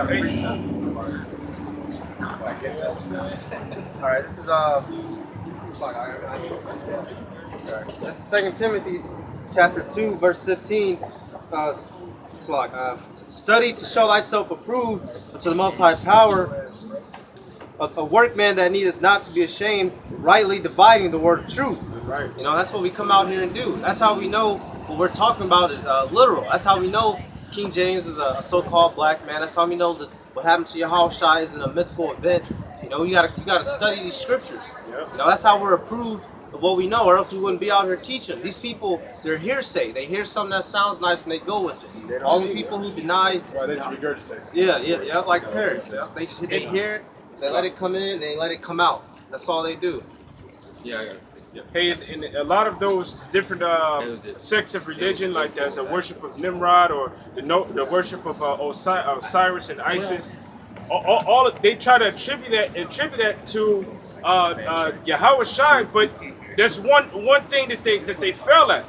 Alright, this is this is 2 Timothy chapter 2, verse 15. Study to show thyself approved unto the most high power, a workman that needeth not to be ashamed, rightly dividing the word of truth. Right. You know, that's what we come out here and do. That's how we know what we're talking about is literal. That's how we know King James is a so-called black man. That's how we know that what happened to Yahushua is in a mythical event. You know, you gotta study these scriptures. Yep. You know, that's how we're approved of what we know, or else we wouldn't be out here teaching. These people, they're hearsay. They hear something that sounds nice and they go with it. All the people who deny, Right, they just regurgitate. yeah, like parents. Yeah. They hear it, they let it come in, they let it come out. That's all they do. Yeah, I got it. Yeah. Hey, in a lot of those different sects of religion, like the worship of Nimrod or the worship of Osiris and Isis, all they try to attribute that to Yahushua, but there's one thing that they fail at.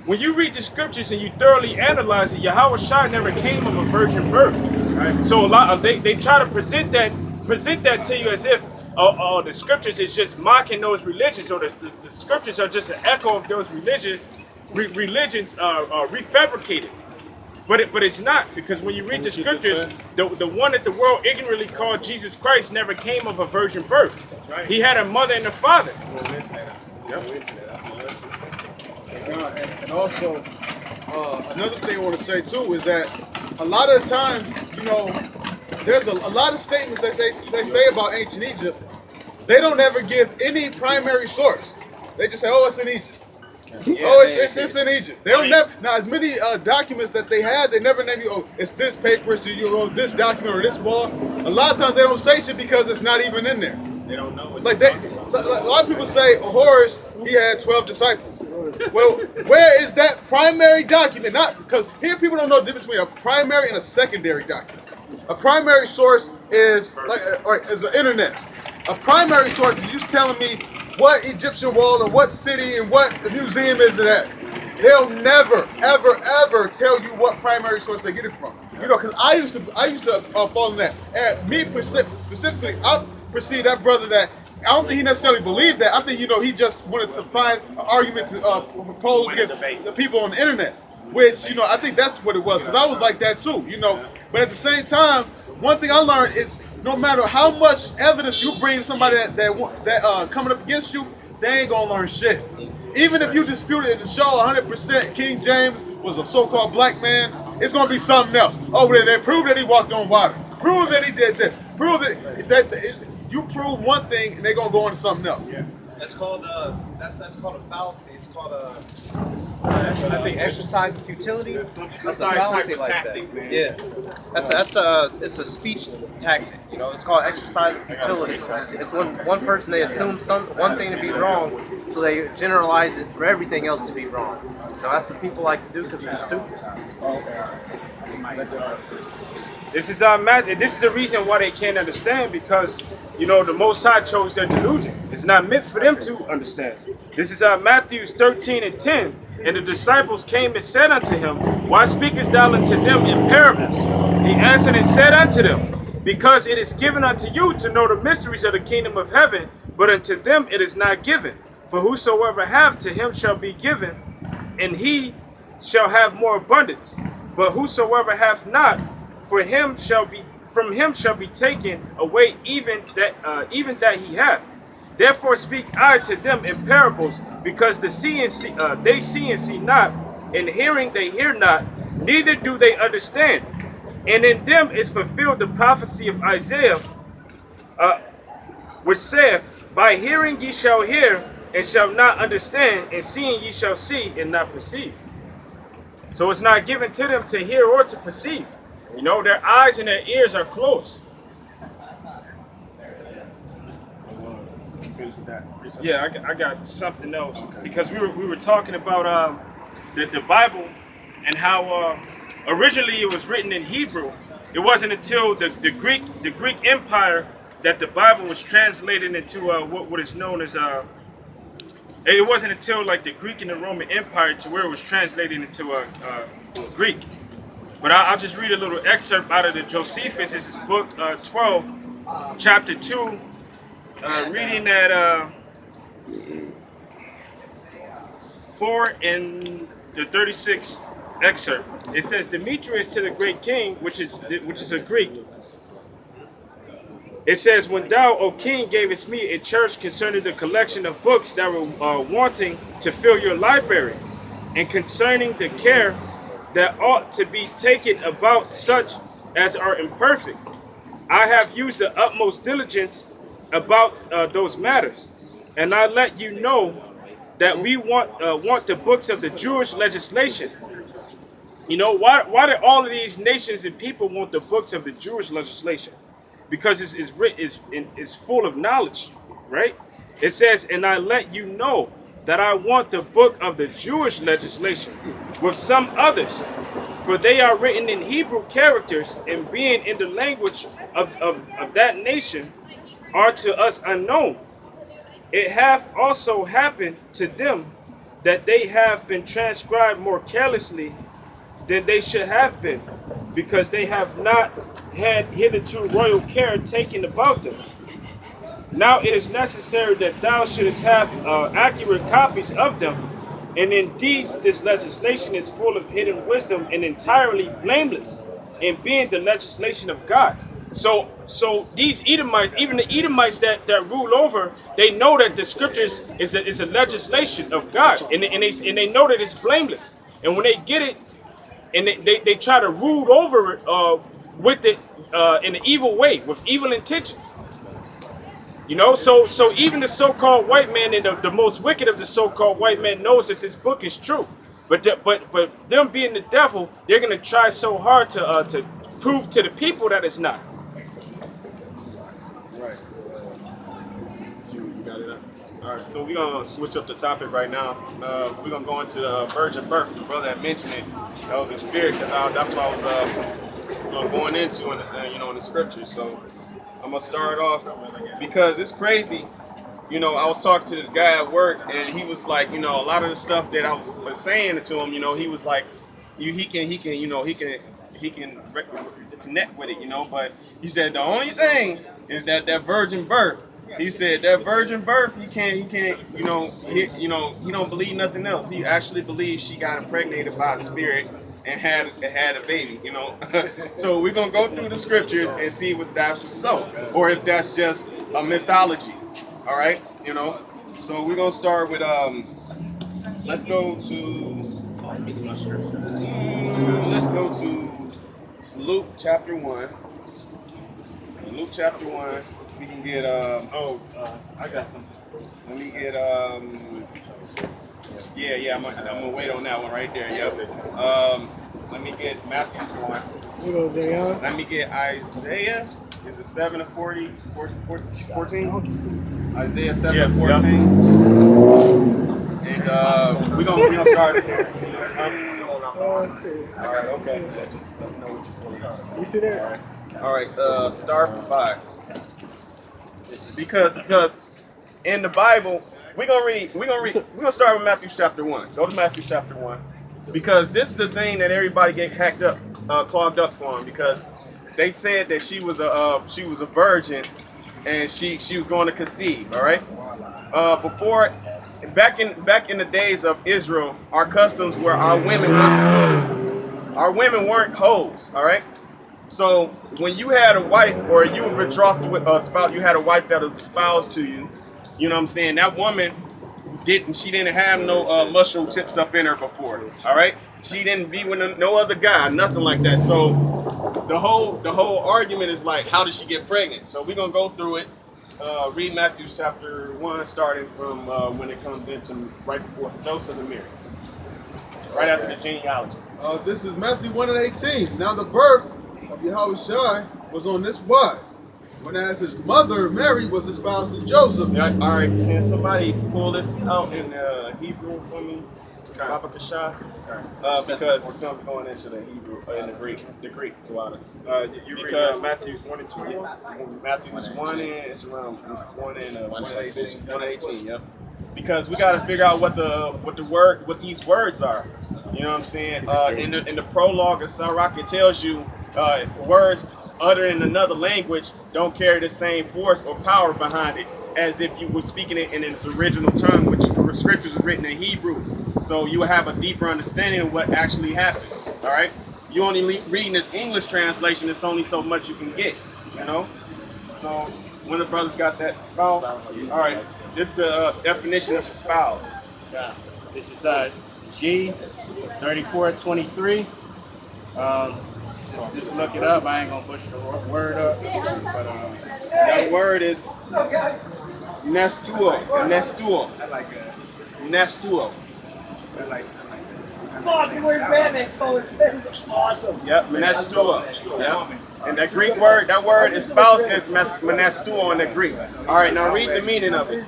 When you read the scriptures and you thoroughly analyze it, Yahushua never came of a virgin birth. Right? So a lot they try to present that to you as if the scriptures is just mocking those religions, or the scriptures are just an echo of those religions refabricated. But it's not, because when you read the scriptures, the one that the world ignorantly called Jesus Christ never came of a virgin birth. Right. He had a mother and a father. And also, another thing I want to say too is that a lot of times, you know, there's a lot of statements that they say about ancient Egypt. They don't ever give any primary source. They just say, "Oh, it's in Egypt." It's in Egypt. They don't never now as many documents that they have. They never name you. Oh, it's this paper, so you wrote this document or this wall. A lot of times they don't say shit because it's not even in there. They don't know. Like a lot of people say Horus, he had 12 disciples. Well, where is that primary document? Not because here people don't know the difference between a primary and a secondary document. A primary source is is the internet. A primary source is you telling me what Egyptian wall and what city and what museum is it at. They'll never, ever, ever tell you what primary source they get it from. You know, because I used to fall in that. And me specifically, I perceive that brother that I don't think he necessarily believed that. I think, you know, he just wanted to find an argument to propose against the people on the internet. Which, you know, I think that's what it was. Because I was like that too, you know. But at the same time, one thing I learned is no matter how much evidence you bring to somebody that coming up against you, they ain't gonna learn shit. Even if you dispute it and show 100% King James was a so-called black man, it's gonna be something else. Oh, they prove that he walked on water. Prove that he did this. Prove that you prove one thing and they're gonna go on to something else. Yeah. That's called that's called a fallacy. It's called I think exercise of futility. That's a fallacy like that. Man. Yeah, it's a speech tactic. You know, it's called exercise of futility. It's when one person they assume one thing to be wrong, so they generalize it for everything else to be wrong. You know, that's what people like to do because they're stupid. This is the reason why they can't understand, because you know the Most High chose their delusion. It's not meant for them to understand. This is Matthew 13:10. And the disciples came and said unto him, Why speakest thou unto them in parables? He answered and said unto them, Because it is given unto you to know the mysteries of the kingdom of heaven, but unto them it is not given. For whosoever hath, to him shall be given, and he shall have more abundance. But whosoever hath not, from him shall be taken away even that he hath. Therefore speak I to them in parables, because they see and see not, and hearing they hear not, neither do they understand. And in them is fulfilled the prophecy of Isaiah, which saith, By hearing ye shall hear, and shall not understand, and seeing ye shall see, and not perceive. So it's not given to them to hear or to perceive. You know, their eyes and their ears are closed. Yeah, I got something else, because we were talking about the Bible and how originally it was written in Hebrew. It wasn't until the Greek Empire that the Bible was translated into what is known as it wasn't until like the Greek and the Roman Empire to where it was translated into Greek. But I'll just read a little excerpt out of the Josephus. This is book 12, chapter 2, reading at 4 and the 36th excerpt. It says, Demetrius to the great king, which is a Greek. It says, when thou, O king, gavest me a church concerning the collection of books that were wanting to fill your library, and concerning the care that ought to be taken about such as are imperfect, I have used the utmost diligence about those matters, and I let you know that we want the books of the Jewish legislation. You know, why do all of these nations and people want the books of the Jewish legislation? Because it's full of knowledge, right? It says, and I let you know that I want the book of the Jewish legislation with some others, for they are written in Hebrew characters, and being in the language of that nation are to us unknown. It hath also happened to them that they have been transcribed more carelessly than they should have been, because they have not had hitherto royal care taken about them. Now it is necessary that thou shouldest have accurate copies of them, and indeed this legislation is full of hidden wisdom and entirely blameless, in being the legislation of God. So these Edomites, even the Edomites that rule over, they know that the scriptures is a legislation of God, and they know that it's blameless. And when they get it, and they try to rule over it with it in an evil way, with evil intentions. You know, so even the so-called white man and the most wicked of the so-called white man knows that this book is true. But them being the devil, they're gonna try so hard to prove to the people that it's not. Right. You got it up. All right, so we're gonna switch up the topic right now. We're gonna go into the virgin birth. The brother had mentioned it. That was his spirit, because that's what I was going into in the scriptures. So I'm gonna start off because it's crazy. You know, I was talking to this guy at work, and he was like, you know, a lot of the stuff that I was saying to him, you know, he was like, he can connect with it, you know. But he said the only thing is that virgin birth. He said that virgin birth, he can't, he don't believe nothing else. He actually believes she got impregnated by a spirit and had a baby, you know. So we're gonna go through the scriptures and see if that's so, or if that's just a mythology. All right, you know. So we're gonna start with let's go to Luke chapter 1. In Luke chapter 1. We can get I got something. let me get I'm gonna wait on that one right there. Yep. Let me get Matthew 1. Let me get Isaiah. Is it 7 to 14? Isaiah 7 to 14. And we're gonna start it here. All right, okay. Yeah, just let me know what you're doing. You see there? All right, start from 5. Because in the Bible, we're gonna start with Matthew chapter 1. Go to Matthew chapter 1. Because this is the thing that everybody get clogged up on, because they said that she was a virgin and she was going to conceive, all right? Back in the days of Israel, our customs were our women weren't hoes, all right? So when you had a wife, or you were betrothed with a spouse, you had a wife that was espoused to you, you know what I'm saying? That woman didn't have no mushroom tips up in her before, all right? She didn't be with no other guy, nothing like that. So the whole argument is like, how did she get pregnant? So we're gonna go through it. Read Matthew chapter 1, starting from when it comes into right before Joseph and Mary, right after the genealogy. This is Matthew 1 and 18. Now the birth of Yahushua was on this wise, when as his mother Mary was espoused to Joseph. Yeah, all right, can somebody pull this out in Hebrew for me, Papa Kasha? Because we're going into the Hebrew and the Greek. You read Matthews 1 and 2. Matthew 1 and it's around 1 and 118. Yep. because we got to figure out what these words are. You know what I'm saying? In the prologue of Sirach, it tells you words uttered in another language don't carry the same force or power behind it as if you were speaking it in its original tongue, which the scriptures is written in Hebrew. So you will have a deeper understanding of what actually happened. All right? You only reading this English translation, it's only so much you can get, you know? So when the brothers got that spouse, all right, this is the definition of the spouse. Yeah. This is G 3423. Just look it up. I ain't gonna push the word up, but that word is nestuo. Nestuo. I like that. Nestuo. I like Fuck, you wearing Batman colors. That's awesome. Yep, menestuo. Yep. And that Greek word, that word is spouse is menestuo in the Greek. All right, now read the meaning of it.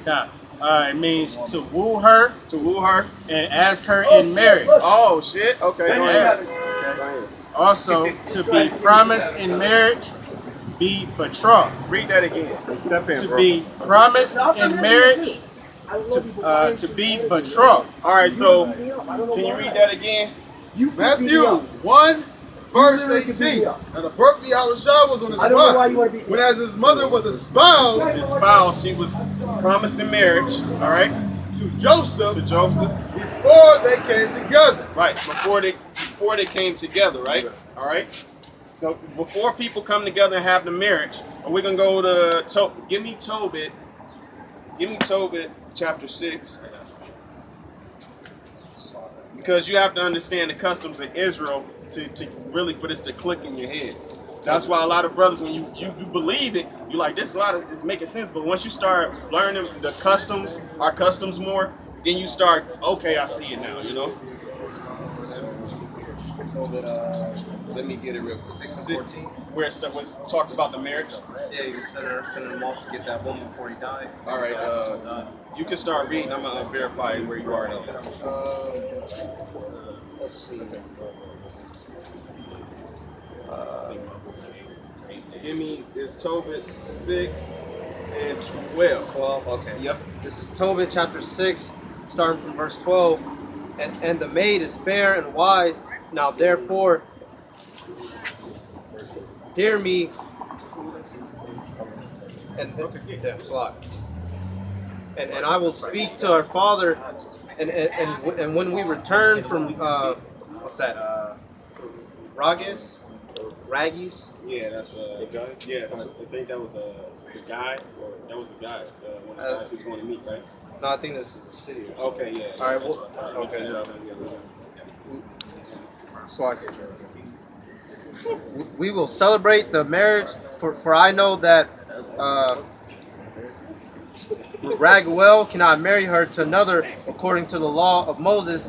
yeah. It means to woo her To woo her. and ask her in marriage. Oh shit. Okay. Go ahead. Okay. Also, to be promised in marriage, be betrothed. Read that again. Step in, To bro. be promised in marriage, to be betrothed. All right. So can you read that again? Matthew 1, verse 18. Now the birth of Yahushua was on his wife, when as his mother was espoused His spouse, she was promised in marriage. All right. to Joseph To Joseph. before they came together. Right. Before they came together. Right. All right. So before people come together and have the marriage, we're gonna go to give me Tobit chapter 6. Because you have to understand the customs of Israel to really for this to click in your head. That's why a lot of brothers, when you believe it, you're like, this it's making sense. But once you start learning the customs, our customs more, then you start, okay, I see it now, you know? Let me get it real quick. 6 and 14. Where it talks about the marriage. Yeah, you sending him off to get that woman before he died. All right, you can start reading. I'm going to verify where you are now. Let's see. Give me, it's Tobit 6 and 12. 12. Okay. Yep. This is Tobit chapter 6, starting from verse 12. And the maid is fair and wise. Now therefore, hear me. And I will speak to our father. And when we return from what's that? Ragis. Yeah, that's a guy. Yeah, I think that was a guy. Or that was a guy. One of the guys who's going to meet, right? No, I think this is the city. Or something. Okay, yeah. All right. Well, we will celebrate the marriage, for I know that Raguel cannot marry her to another according to the law of Moses,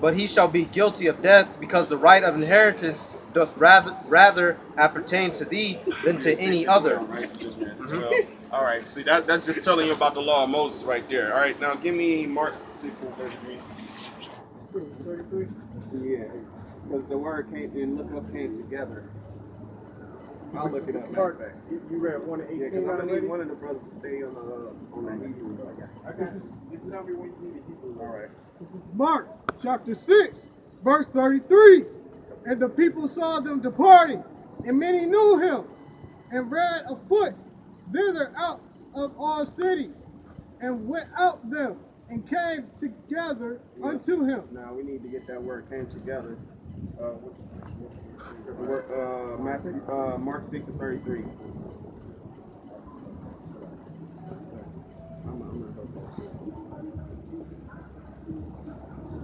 but he shall be guilty of death, because the right of inheritance doth rather appertain to thee than to any other. All right, see that's just telling you about the law of Moses right there. All right, now give me Mark 6 and 33. 33? Yeah, because the word came together. I'll look it up. You read 1 and 18. Yeah, because I'm gonna need one of the brothers to stay on that Hebrew. This is not when you need Hebrew. All right. This is Mark chapter 6, verse 33. And the people saw them departing, and many knew him, and ran afoot thither out of all cities, and went out them, and came together unto him. Now we need to get that word came together. Mark 6 and 33.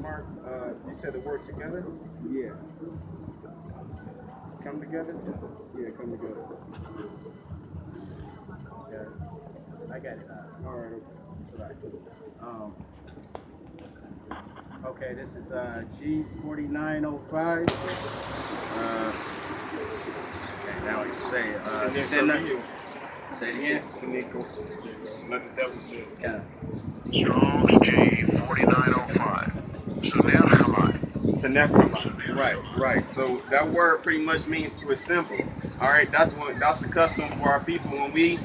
Mark, you said the word together? Yeah. Come together? Yeah, come together. I got it. All right. Okay, this is G4905. Okay, now you say say it again. Let the devil say it. Yeah. Strong's G4905. Suner Hamad. Right. So that word pretty much means to assemble. All right, that's the custom for our people when we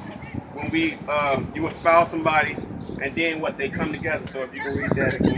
you espouse somebody and then what they come together. So if you can read that again.